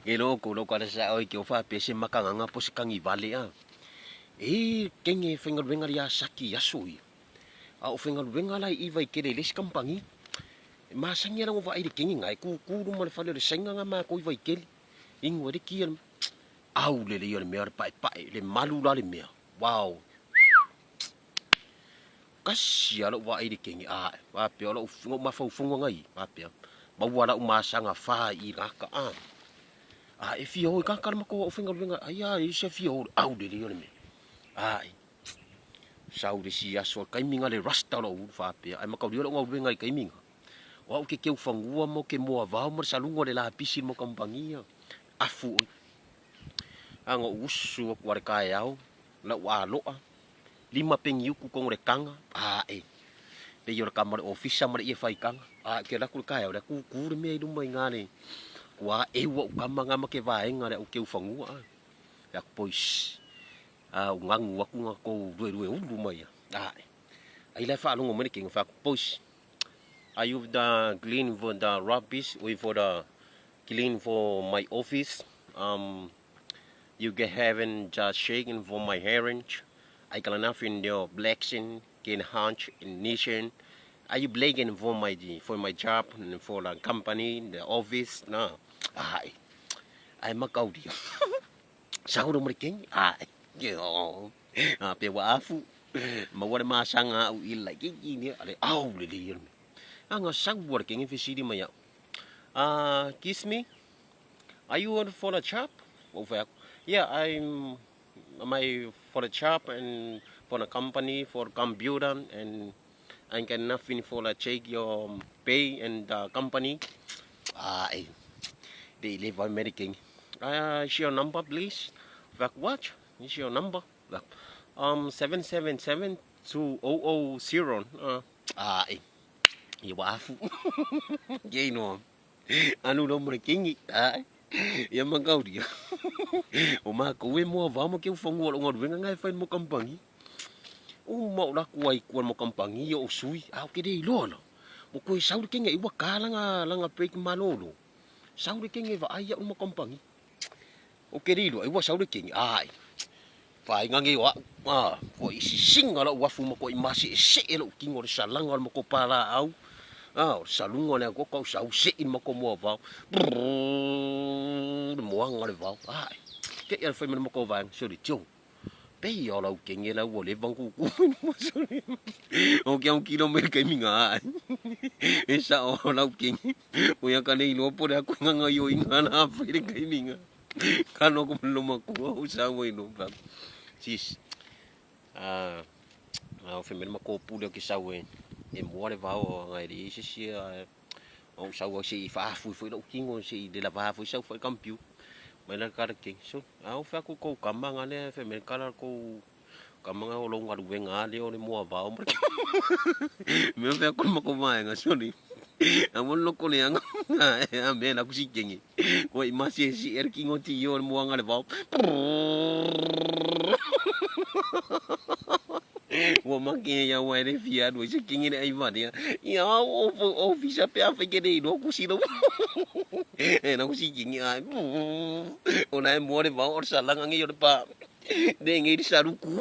Gelo ko lo kada sa oi ke fa pese makanga po si kang aivalea. Kenge fengal vengal ya saki yasui. A o fengal vengal ai iva ikele les kampangi. Masanya lang va ai kenge ngai ku ku mal fa le senga nga ma ko iva ikele. Ing wadi kian. Au le yo le mer pai pai le malu la le mer. Wow. Kasia lo wa ai kenge a wa pe lo fungo ma fa fungo ngai wa pe. Ba wala umasanga fa i raka a. E fio i kakar mako o fengal vengal. Ai i se fio au le yo le mer. Ai. Sau de si aso kai minga le rasta lo fa pe ai makau dio ngau venga kai minga wa o ke keu fangua mo ke mo va mo salungo le la pisi mo kampangia afu anga usu ko war kai au la wa lo lima pengiu ku kong rekanga pe yor kamar ofisa mar e fai kang ke la ku kai au ku ku me dum mai ngane wa e wa kamanga ma ke va enga o keu fangua ya pois ngang wa ku ko due u mai ai la fa longo mo king fa pois I the clean for the rubbish we for the clean for my office you get having just shaking for my heritage I can enough in the blacking can hunch in nation are you blaking for my job and for the company the office no ai makau dia sao do mo king yo pe wa afu ma wale masanga u ila ki ni ale au le le anga sang working if you see maya kiss me are you on for a job yeah I'm my for a job and for a company for computer and I can nothing for a check your pay and the company they live American is your number please what is your number 777-2000 Iwafu. Gay no. Ano nombre kingi. Yan magaw dia. Umakuwi mo vamo ke fongo ngor venga ngai fain mo kampangi. Mo la kuai kuan mo kampangi yo usui. Ke dei lolo. Mo kuai sauri kinga iwa kala nga pek malolo. Sauri kinga va aya mo kampangi. Ke dei lo iwa sauri kinga Fai ngangi wa ko isi singa la wafu mo ko imasi se elo kingo salanga mo ko para au salungo le ko sau se in mo ko mo va mo anga le va ke el foi mo ko va so di jo pe yo la kinge la wo le bang ku mo so o ke un kilometro ke minga esa o la kinge o ya ka nei no por aku nganga yo ingana fa ke minga kano ko lo mo ko sa mo ino ba sis o fe mesmo copo de que sabe more vào ngày đi xí ông sau xí phá phui đâu kingo xí de la phá phui sau foi campiu mas na cara que so ao fa ko kamanga ne fe men kala ko kamanga o longa du venga le o ne mo vào porque me fe ko mo ko mai nga so ni amon lo ko le anga a me na ku si kengi ko imasi si er kingo ti yo mo anga le vào我们今要为了飞啊，我是今年哎妈的，呀，我飞下边飞给你，我估计都，那估计今年啊，我来摸的包，我啥啷个有的吧，那个的啥路苦。